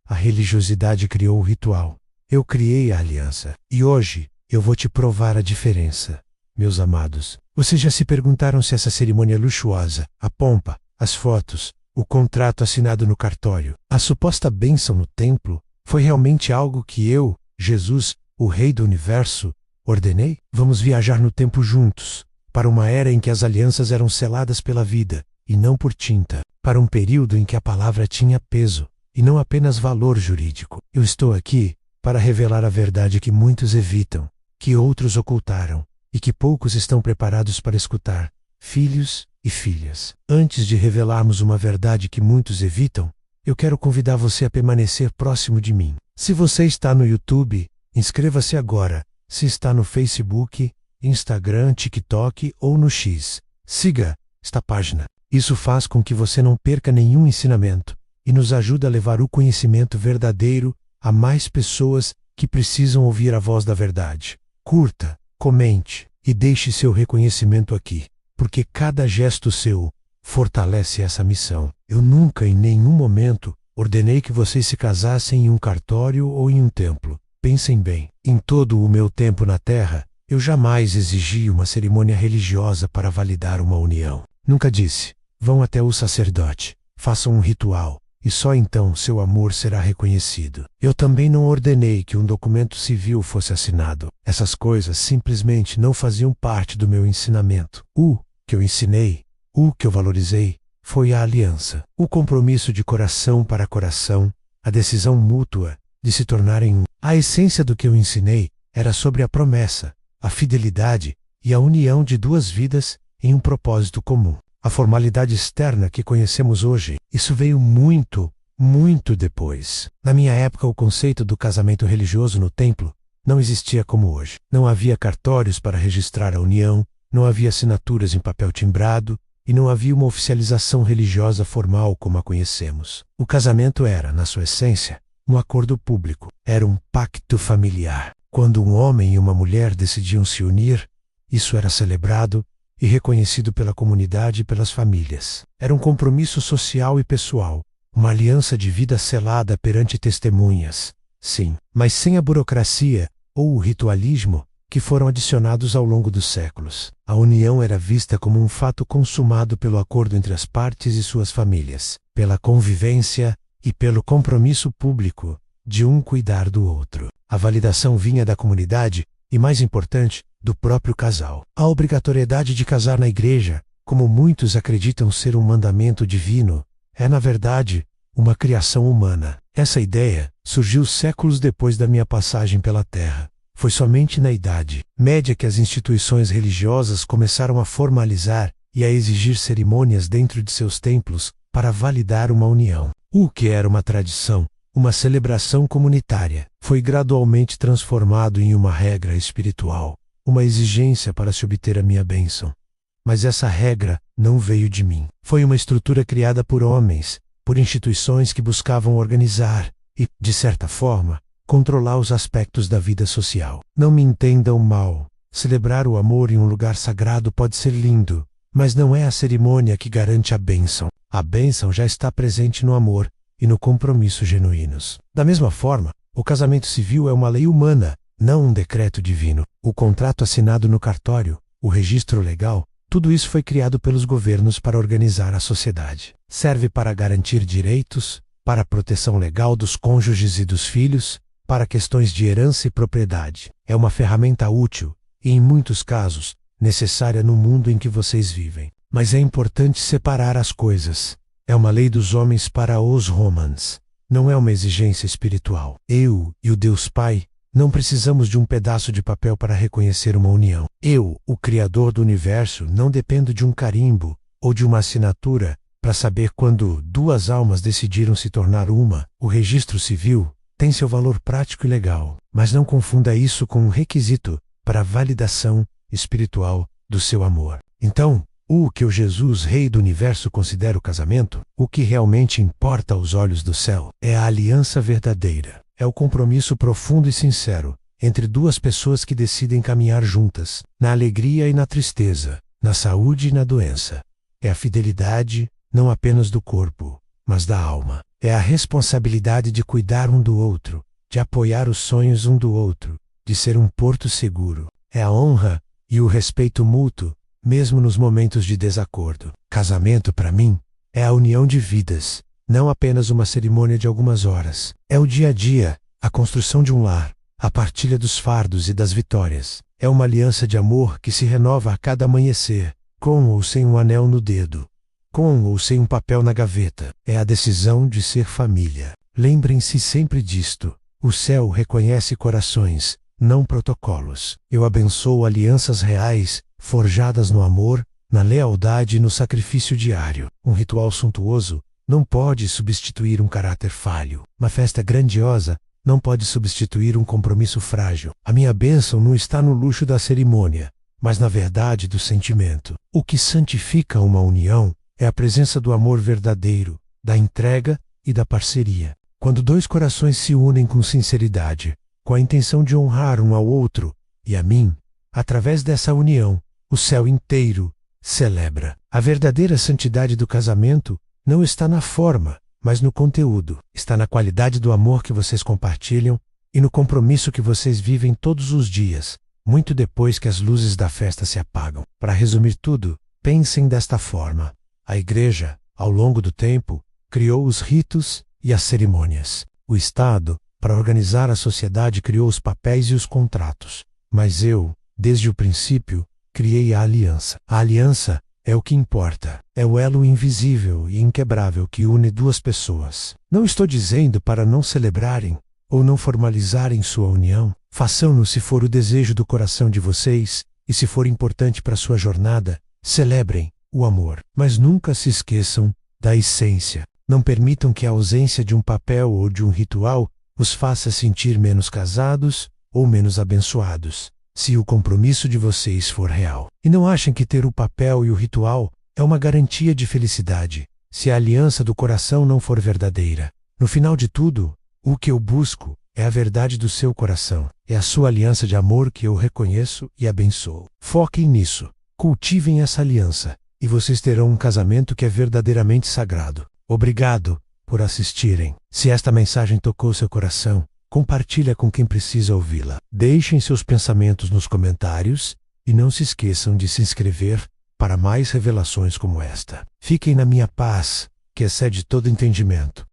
A religiosidade criou o ritual. Eu criei a aliança. E hoje, eu vou te provar a diferença. Meus amados, vocês já se perguntaram se essa cerimônia luxuosa, a pompa, as fotos, o contrato assinado no cartório, a suposta bênção no templo, foi realmente algo que eu, Jesus, o Rei do Universo, ordenei? Vamos viajar no tempo juntos, para uma era em que as alianças eram seladas pela vida, e não por tinta, para um período em que a palavra tinha peso, e não apenas valor jurídico. Eu estou aqui para revelar a verdade que muitos evitam, que outros ocultaram, e que poucos estão preparados para escutar, filhos e filhas. Antes de revelarmos uma verdade que muitos evitam, eu quero convidar você a permanecer próximo de mim. Se você está no YouTube, inscreva-se agora. Se está no Facebook, Instagram, TikTok ou no X, siga esta página. Isso faz com que você não perca nenhum ensinamento e nos ajuda a levar o conhecimento verdadeiro a mais pessoas que precisam ouvir a voz da verdade. Curta, comente e deixe seu reconhecimento aqui, porque cada gesto seu fortalece essa missão. Eu nunca, em nenhum momento, ordenei que vocês se casassem em um cartório ou em um templo. Pensem bem, em todo o meu tempo na Terra, eu jamais exigi uma cerimônia religiosa para validar uma união. Nunca disse, vão até o sacerdote, façam um ritual, e só então seu amor será reconhecido. Eu também não ordenei que um documento civil fosse assinado. Essas coisas simplesmente não faziam parte do meu ensinamento. O que eu ensinei, o que eu valorizei, foi a aliança, o compromisso de coração para coração, a decisão mútua de se tornarem um. A essência do que eu ensinei era sobre a promessa, a fidelidade e a união de duas vidas em um propósito comum. A formalidade externa que conhecemos hoje, isso veio muito, muito depois. Na minha época, o conceito do casamento religioso no templo não existia como hoje. Não havia cartórios para registrar a união, não havia assinaturas em papel timbrado e não havia uma oficialização religiosa formal como a conhecemos. O casamento era, na sua essência, um acordo público. Era um pacto familiar. Quando um homem e uma mulher decidiam se unir, isso era celebrado e reconhecido pela comunidade e pelas famílias. Era um compromisso social e pessoal, uma aliança de vida selada perante testemunhas. Sim, mas sem a burocracia ou o ritualismo que foram adicionados ao longo dos séculos. A união era vista como um fato consumado pelo acordo entre as partes e suas famílias, pela convivência e pelo compromisso público de um cuidar do outro. A validação vinha da comunidade e, mais importante, do próprio casal. A obrigatoriedade de casar na igreja, como muitos acreditam ser um mandamento divino, é, na verdade, uma criação humana. Essa ideia surgiu séculos depois da minha passagem pela Terra. Foi somente na Idade Média que as instituições religiosas começaram a formalizar e a exigir cerimônias dentro de seus templos para validar uma união. O que era uma tradição, uma celebração comunitária, foi gradualmente transformado em uma regra espiritual, uma exigência para se obter a minha bênção. Mas essa regra não veio de mim. Foi uma estrutura criada por homens, por instituições que buscavam organizar e, de certa forma, controlar os aspectos da vida social. Não me entendam mal. Celebrar o amor em um lugar sagrado pode ser lindo, mas não é a cerimônia que garante a bênção. A bênção já está presente no amor e no compromisso genuínos. Da mesma forma, o casamento civil é uma lei humana, não um decreto divino. O contrato assinado no cartório, o registro legal, tudo isso foi criado pelos governos para organizar a sociedade. Serve para garantir direitos, para a proteção legal dos cônjuges e dos filhos, para questões de herança e propriedade. É uma ferramenta útil e, em muitos casos, necessária no mundo em que vocês vivem. Mas é importante separar as coisas. É uma lei dos homens para os homens. Não é uma exigência espiritual. Eu e o Deus Pai não precisamos de um pedaço de papel para reconhecer uma união. Eu, o Criador do Universo, não dependo de um carimbo ou de uma assinatura para saber quando duas almas decidiram se tornar uma. O registro civil tem seu valor prático e legal, mas não confunda isso com um requisito para a validação espiritual do seu amor. Então, o que o Jesus, Rei do Universo, considera o casamento, o que realmente importa aos olhos do céu, é a aliança verdadeira. É o compromisso profundo e sincero entre duas pessoas que decidem caminhar juntas, na alegria e na tristeza, na saúde e na doença. É a fidelidade, não apenas do corpo, mas da alma. É a responsabilidade de cuidar um do outro, de apoiar os sonhos um do outro, de ser um porto seguro. É a honra e o respeito mútuo, mesmo nos momentos de desacordo. Casamento, para mim, é a união de vidas, não apenas uma cerimônia de algumas horas. É o dia a dia, a construção de um lar, a partilha dos fardos e das vitórias. É uma aliança de amor que se renova a cada amanhecer, com ou sem um anel no dedo, com ou sem um papel na gaveta. É a decisão de ser família. Lembrem-se sempre disto: o céu reconhece corações, não protocolos. Eu abençoo alianças reais, forjadas no amor, na lealdade e no sacrifício diário. Um ritual suntuoso não pode substituir um caráter falho. Uma festa grandiosa não pode substituir um compromisso frágil. A minha bênção não está no luxo da cerimônia, mas na verdade do sentimento. O que santifica uma união é a presença do amor verdadeiro, da entrega e da parceria. Quando dois corações se unem com sinceridade, com a intenção de honrar um ao outro e a mim, através dessa união, o céu inteiro celebra. A verdadeira santidade do casamento não está na forma, mas no conteúdo. Está na qualidade do amor que vocês compartilham e no compromisso que vocês vivem todos os dias, muito depois que as luzes da festa se apagam. Para resumir tudo, pensem desta forma: a Igreja, ao longo do tempo, criou os ritos e as cerimônias. O Estado, para organizar a sociedade, criou os papéis e os contratos. Mas eu, desde o princípio, criei a aliança. A aliança é o que importa. É o elo invisível e inquebrável que une duas pessoas. Não estou dizendo para não celebrarem ou não formalizarem sua união. Façam-no se for o desejo do coração de vocês e se for importante para sua jornada. Celebrem o amor. Mas nunca se esqueçam da essência. Não permitam que a ausência de um papel ou de um ritual os faça sentir menos casados ou menos abençoados. Se o compromisso de vocês for real. E não achem que ter o papel e o ritual é uma garantia de felicidade, se a aliança do coração não for verdadeira. No final de tudo, o que eu busco é a verdade do seu coração. É a sua aliança de amor que eu reconheço e abençoo. Foquem nisso, cultivem essa aliança, e vocês terão um casamento que é verdadeiramente sagrado. Obrigado por assistirem. Se esta mensagem tocou seu coração, compartilha com quem precisa ouvi-la. Deixem seus pensamentos nos comentários e não se esqueçam de se inscrever para mais revelações como esta. Fiquem na minha paz, que excede todo entendimento.